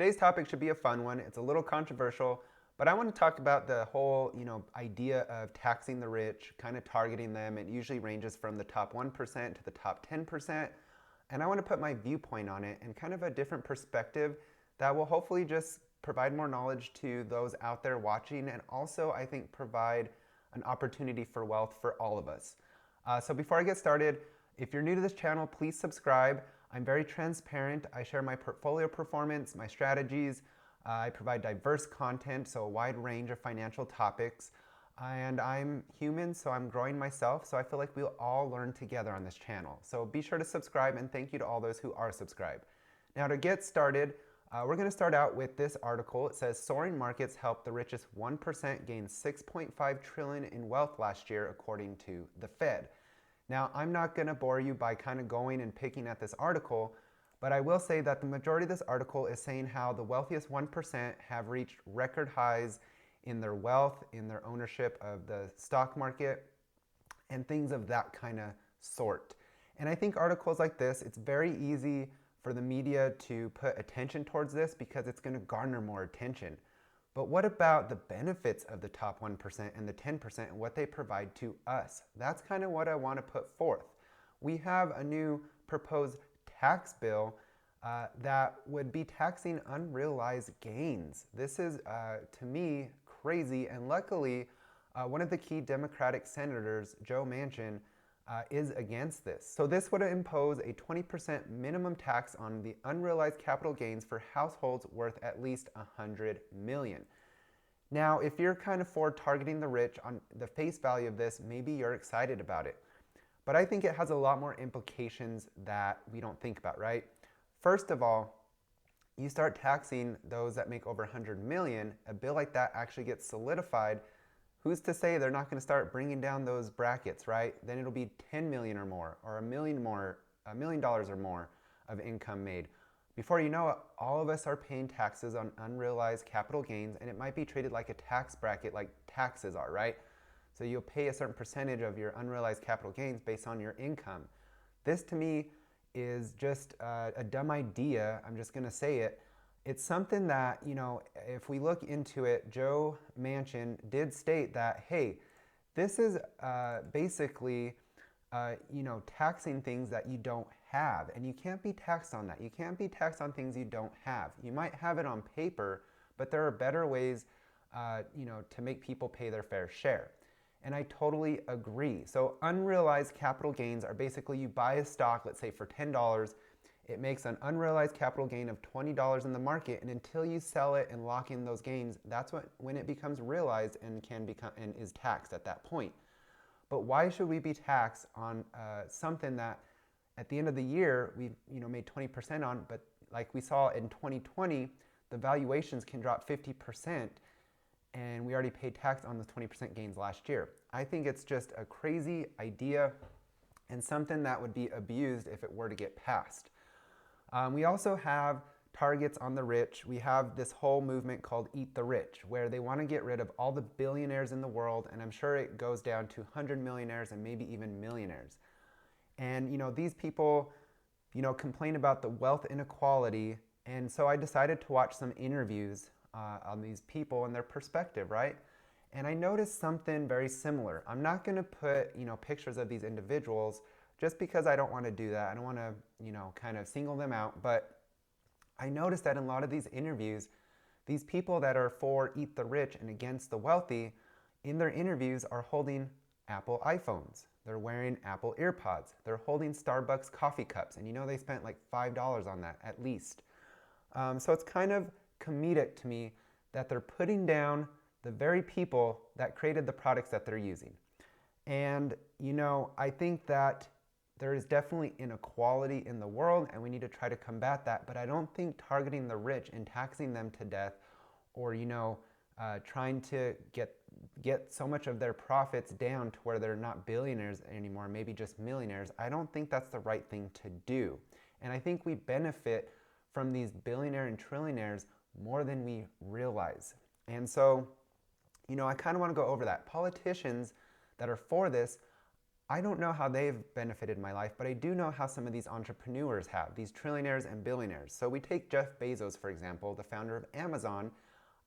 Today's topic should be a fun one. It's a little controversial, but I want to talk about the whole, idea of taxing the rich, kind of targeting them. It usually ranges from the top 1% to the top 10%. And I want to put my viewpoint on it and kind of a different perspective that will hopefully just provide more knowledge to those out there watching, and also I think provide an opportunity for wealth for all of us. So before I get started, if you're new to this channel, please subscribe. I'm very transparent. I share my portfolio performance, my strategies. I provide diverse content, so a wide range of financial topics. And I'm human, so I'm growing myself, so I feel like we'll all learn together on this channel. So be sure to subscribe, and thank you to all those who are subscribed. Now to get started, we're going to start out with this article. It says, soaring markets helped the richest 1% gain $6.5 trillion in wealth last year, according to the Fed. Now, I'm not going to bore you by kind of going and picking at this article, but I will say that the majority of this article is saying how the wealthiest 1% have reached record highs in their wealth, in their ownership of the stock market, and things of that kind of sort. And I think articles like this, it's very easy for the media to put attention towards this because it's going to garner more attention. But what about the benefits of the top 1% and the 10% and what they provide to us? That's kind of what I want to put forth. We have a new proposed tax bill that would be taxing unrealized gains. This is, to me, crazy. And luckily, one of the key Democratic senators, Joe Manchin, is against this. So this would impose a 20% minimum tax on the unrealized capital gains for households worth at least $100 million. Now, if you're kind of for targeting the rich on the face value of this, maybe you're excited about it. But I think it has a lot more implications that we don't think about, right? First of all, you start taxing those that make over $100 million, a bill like that actually gets solidified. Who's to say they're not going to start bringing down those brackets, right? Then it'll be 10 million or more, or $1 million or more of income made. Before you know it, all of us are paying taxes on unrealized capital gains, and it might be treated like a tax bracket, like taxes are, right? So you'll pay a certain percentage of your unrealized capital gains based on your income. This to me is just a dumb idea. I'm just going to say it. It's something that, if we look into it, Joe Manchin did state that, hey, this is basically, taxing things that you don't have. And you can't be taxed on that. You can't be taxed on things you don't have. You might have it on paper, but there are better ways, to make people pay their fair share. And I totally agree. So unrealized capital gains are basically you buy a stock, let's say for $10, it makes an unrealized capital gain of $20 in the market, and until you sell it and lock in those gains, that's when it becomes realized and can become and is taxed at that point. But why should we be taxed on something that at the end of the year we made 20% on, but like we saw in 2020, the valuations can drop 50%, and we already paid tax on those 20% gains last year. I think it's just a crazy idea and something that would be abused if it were to get passed. We also have targets on the rich. We have this whole movement called Eat the Rich, where they want to get rid of all the billionaires in the world, and I'm sure it goes down to 100 millionaires and maybe even millionaires. And these people, complain about the wealth inequality, and so I decided to watch some interviews on these people and their perspective, right? And I noticed something very similar. I'm not going to put, pictures of these individuals just because I don't want to do that. I don't want to, kind of single them out. But I noticed that in a lot of these interviews, these people that are for Eat the Rich and against the wealthy, in their interviews are holding Apple iPhones. They're wearing Apple EarPods. They're holding Starbucks coffee cups. And they spent like $5 on that at least. So it's kind of comedic to me that they're putting down the very people that created the products that they're using. And, I think that there is definitely inequality in the world, and we need to try to combat that. But I don't think targeting the rich and taxing them to death, or trying to get so much of their profits down to where they're not billionaires anymore, maybe just millionaires. I don't think that's the right thing to do. And I think we benefit from these billionaire and trillionaires more than we realize. And so, I kind of want to go over that. Politicians that are for this, I don't know how they've benefited my life, but I do know how some of these entrepreneurs have, these trillionaires and billionaires. So we take Jeff Bezos, for example, the founder of Amazon.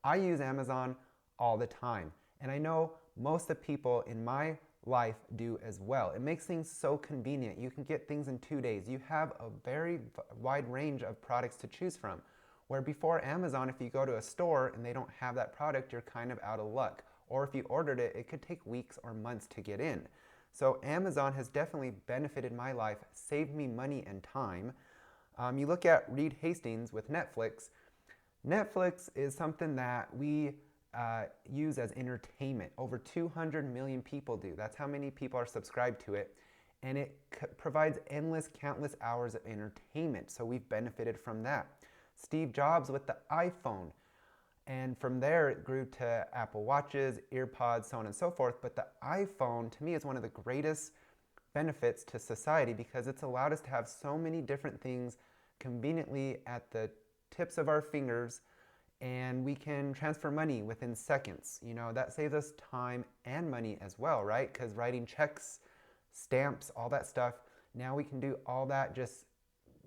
I use Amazon all the time, and I know most of the people in my life do as well. It makes things so convenient. You can get things in 2 days. You have a very wide range of products to choose from. Where before Amazon, if you go to a store and they don't have that product, you're kind of out of luck. Or if you ordered it, it could take weeks or months to get in. So Amazon has definitely benefited my life, saved me money and time. You look at Reed Hastings with Netflix. Netflix is something that we use as entertainment. Over 200 million people do. That's how many people are subscribed to it. And it provides endless, countless hours of entertainment. So we've benefited from that. Steve Jobs with the iPhone. And from there, it grew to Apple Watches, EarPods, so on and so forth. But the iPhone, to me, is one of the greatest benefits to society because it's allowed us to have so many different things conveniently at the tips of our fingers, and we can transfer money within seconds. You know, that saves us time and money as well, right? Because writing checks, stamps, all that stuff, now we can do all that just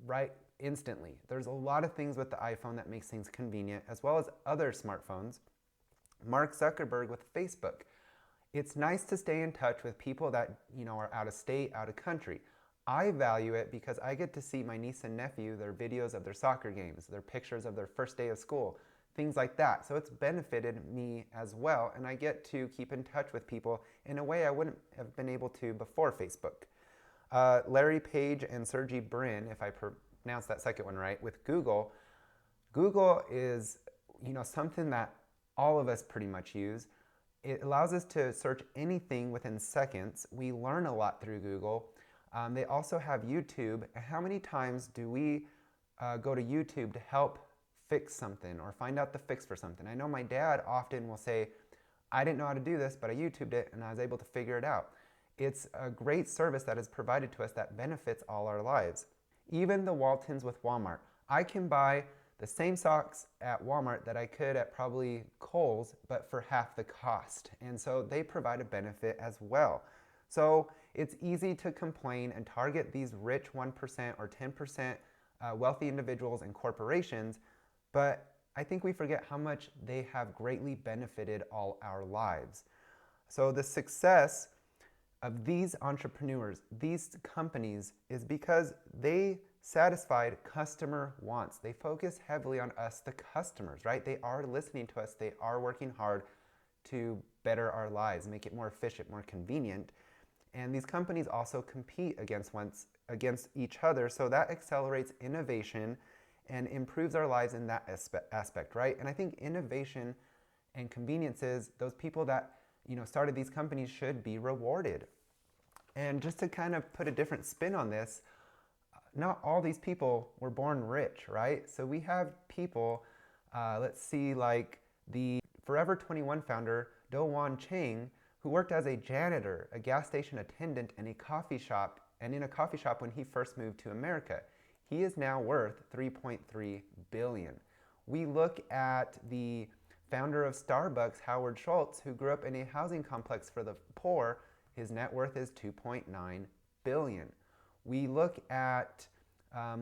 right instantly. There's a lot of things with the iPhone that makes things convenient, as well as other smartphones. Mark Zuckerberg with Facebook. It's nice to stay in touch with people that, you know, are out of state, out of country. I value it because I get to see my niece and nephew, their videos of their soccer games, their pictures of their first day of school, things like that. So it's benefited me as well, and I get to keep in touch with people in a way I wouldn't have been able to before Facebook. Larry Page and Sergey Brin, if I pronounce that second one right, with Google. Google is, you know, something that all of us pretty much use. It allows us to search anything within seconds. We learn a lot through Google. They also have YouTube. How many times do we go to YouTube to help fix something or find out the fix for something? I know my dad often will say, I didn't know how to do this, but I YouTubed it and I was able to figure it out. It's a great service that is provided to us that benefits all our lives. Even the Waltons with Walmart. I can buy the same socks at Walmart that I could at probably Kohl's, but for half the cost. And so they provide a benefit as well. So it's easy to complain and target these rich 1% or 10% wealthy individuals and corporations, but I think we forget how much they have greatly benefited all our lives. So the success of these entrepreneurs, these companies, is because they satisfied customer wants. They focus heavily on us, the customers, right? They are listening to us. They are working hard to better our lives, make it more efficient, more convenient. And these companies also compete against each other, so that accelerates innovation and improves our lives in that aspect, right? And I think innovation and conveniences, those people that, you know, started these companies should be rewarded. And just to kind of put a different spin on this, not all these people were born rich, right? So we have people, let's see, like the Forever 21 founder, Do Wan Chang, who worked as a janitor, a gas station attendant, and in a coffee shop when he first moved to America. He is now worth $3.3 billion. We look at the founder of Starbucks, Howard Schultz, who grew up in a housing complex for the poor. His net worth is $2.9 billion. We look at,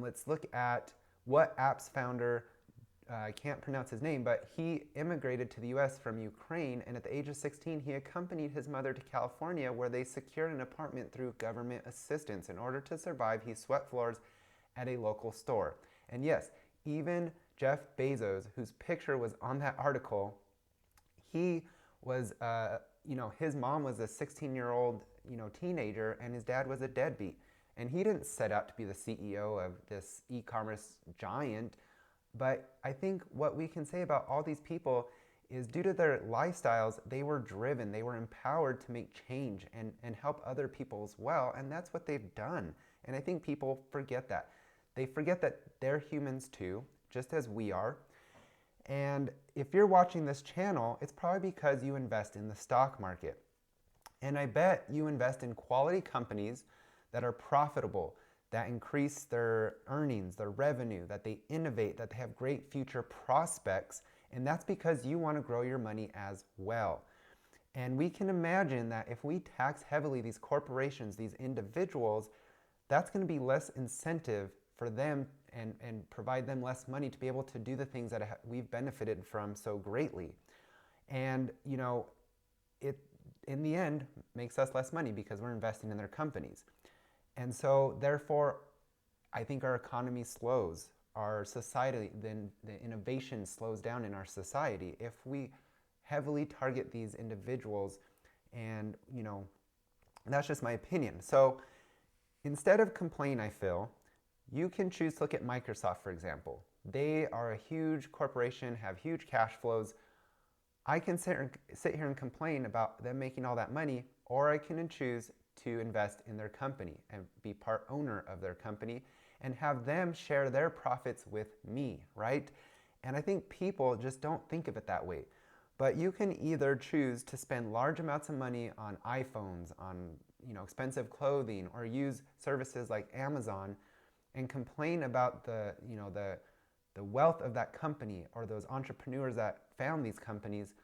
let's look at what app's founder, I can't pronounce his name, but he immigrated to the US from Ukraine, and at the age of 16, he accompanied his mother to California, where they secured an apartment through government assistance. In order to survive, he swept floors at a local store. And yes, even Jeff Bezos, whose picture was on that article, he was, his mom was a 16-year-old, teenager, and his dad was a deadbeat. And he didn't set out to be the CEO of this e-commerce giant. But I think what we can say about all these people is due to their lifestyles, they were driven, they were empowered to make change and help other people as well. And that's what they've done. And I think people forget that. They forget that they're humans too, just as we are. And if you're watching this channel, it's probably because you invest in the stock market. And I bet you invest in quality companies that are profitable, that increase their earnings, their revenue, that they innovate, that they have great future prospects. And that's because you want to grow your money as well. And we can imagine that if we tax heavily these corporations, these individuals, that's going to be less incentive for them and provide them less money to be able to do the things that we've benefited from so greatly. And, it in the end makes us less money because we're investing in their companies. And so therefore, I think our economy slows, our society, then the innovation slows down in our society if we heavily target these individuals. And that's just my opinion. So instead of complain, I feel you can choose to look at Microsoft, for example. They are a huge corporation, have huge cash flows. I can sit here and complain about them making all that money, or I can choose to invest in their company and be part owner of their company and have them share their profits with me, right? And I think people just don't think of it that way. But you can either choose to spend large amounts of money on iPhones, on expensive clothing, or use services like Amazon and complain about the wealth of that company or those entrepreneurs that found these companies.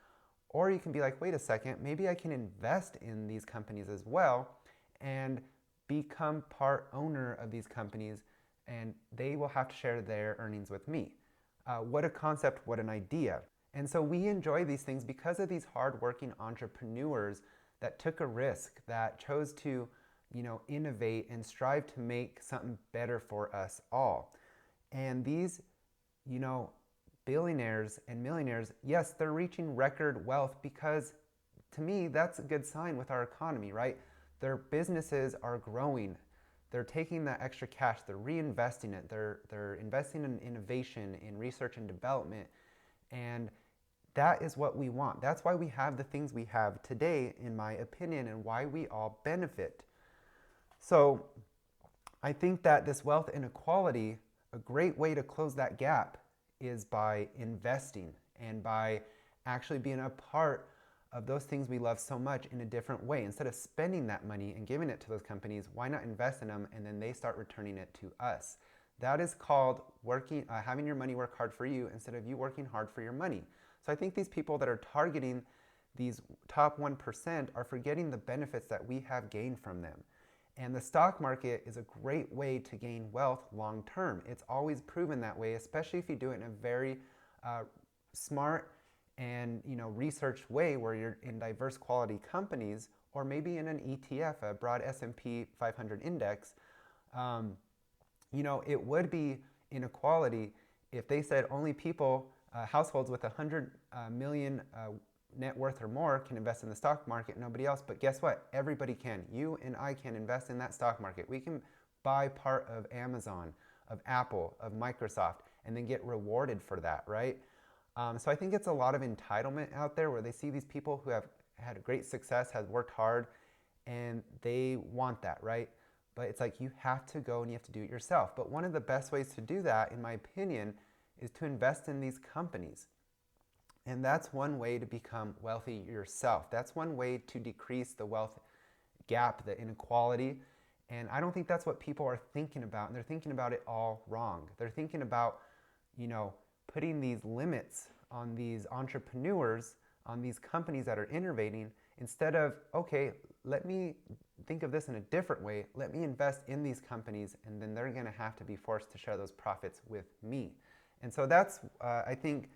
Or you can be like, wait a second, maybe I can invest in these companies as well and become part owner of these companies, and they will have to share their earnings with me. What a concept, what an idea. And so we enjoy these things because of these hardworking entrepreneurs that took a risk, that chose to innovate and strive to make something better for us all. And these billionaires and millionaires, yes, they're reaching record wealth because, to me, that's a good sign with our economy, right? Their businesses are growing. They're taking that extra cash, they're reinvesting it, they're investing in innovation, in research and development, and that is what we want. That's why we have the things we have today, in my opinion, and why we all benefit. So I think that this wealth inequality, a great way to close that gap is by investing and by actually being a part of those things we love so much in a different way. Instead of spending that money and giving it to those companies, why not invest in them and then they start returning it to us? That is called having your money work hard for you instead of you working hard for your money. So I think these people that are targeting these top 1% are forgetting the benefits that we have gained from them. And the stock market is a great way to gain wealth long term. It's always proven that way, especially if you do it in a very smart and researched way where you're in diverse quality companies, or maybe in an ETF, a broad S&P 500 index. It would be inequality if they said only households with 100 million net worth or more can invest in the stock market, nobody else. But guess what? Everybody can. You and I can invest in that stock market. We can buy part of Amazon, of Apple, of Microsoft, and then get rewarded for that, right? So I think it's a lot of entitlement out there where they see these people who have had a great success, have worked hard, and they want that, right? But it's like you have to go and you have to do it yourself. But one of the best ways to do that, in my opinion, is to invest in these companies. And that's one way to become wealthy yourself. That's one way to decrease the wealth gap, the inequality. And I don't think that's what people are thinking about. And they're thinking about it all wrong. They're thinking about, putting these limits on these entrepreneurs, on these companies that are innovating, instead of, okay, let me think of this in a different way. Let me invest in these companies, and then they're going to have to be forced to share those profits with me. And so that's, I think,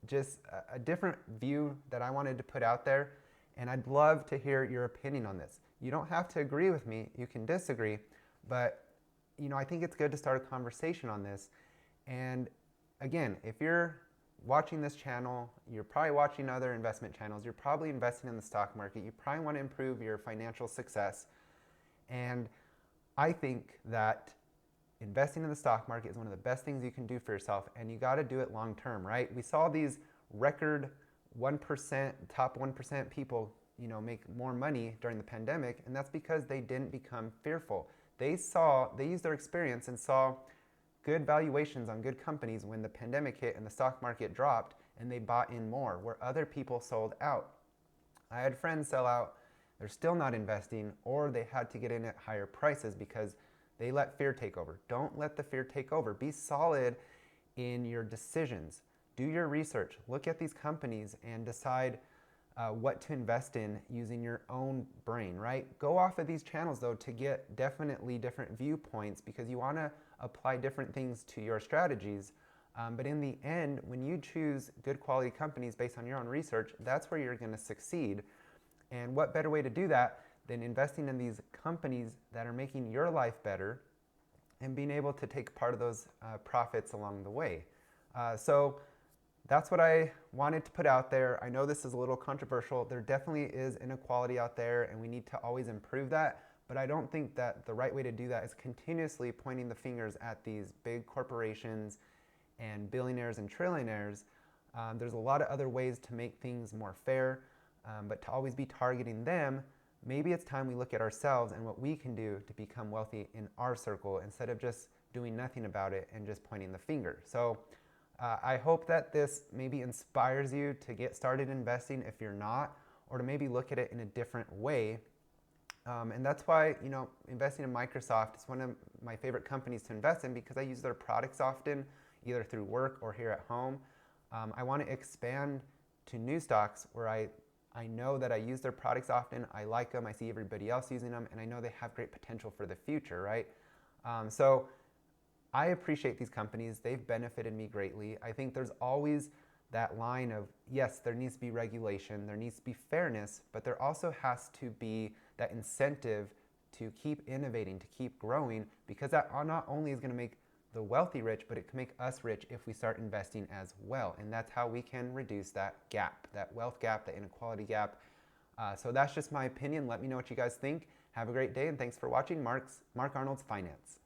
just a different view that I wanted to put out there. And I'd love to hear your opinion on this. You don't have to agree with me. You can disagree. But, I think it's good to start a conversation on this. And again, if you're watching this channel, you're probably watching other investment channels, you're probably investing in the stock market, you probably want to improve your financial success. And I think that investing in the stock market is one of the best things you can do for yourself, and you got to do it long term, right? We saw these record 1%, top 1% people, make more money during the pandemic, and that's because they didn't become fearful. They used their experience and saw good valuations on good companies when the pandemic hit and the stock market dropped, and they bought in more where other people sold out. I had friends sell out, they're still not investing, or they had to get in at higher prices because they let fear take over. Don't let the fear take over. Be solid in your decisions. Do your research. Look at these companies and decide what to invest in using your own brain, right? Go off of these channels though to get definitely different viewpoints because you want to apply different things to your strategies. But in the end, when you choose good quality companies based on your own research, that's where you're going to succeed. And what better way to do that than investing in these companies that are making your life better and being able to take part of those profits along the way. So that's what I wanted to put out there. I know this is a little controversial. There definitely is inequality out there and we need to always improve that. But I don't think that the right way to do that is continuously pointing the fingers at these big corporations and billionaires and trillionaires. There's a lot of other ways to make things more fair, but to always be targeting them, maybe it's time we look at ourselves and what we can do to become wealthy in our circle instead of just doing nothing about it and just pointing the finger. So I hope that this maybe inspires you to get started investing if you're not, or to maybe look at it in a different way. And that's why, investing in Microsoft is one of my favorite companies to invest in because I use their products often, either through work or here at home. I want to expand to new stocks where I know that I use their products often, I like them, I see everybody else using them, and I know they have great potential for the future, right? So I appreciate these companies. They've benefited me greatly. I think there's always that line of, yes, there needs to be regulation, there needs to be fairness, but there also has to be that incentive to keep innovating, to keep growing, because that not only is going to make the wealthy rich, but it can make us rich if we start investing as well. And that's how we can reduce that gap, that wealth gap, the inequality gap. So that's just my opinion. Let me know what you guys think. Have a great day, and thanks for watching Mark Arnold's Finance.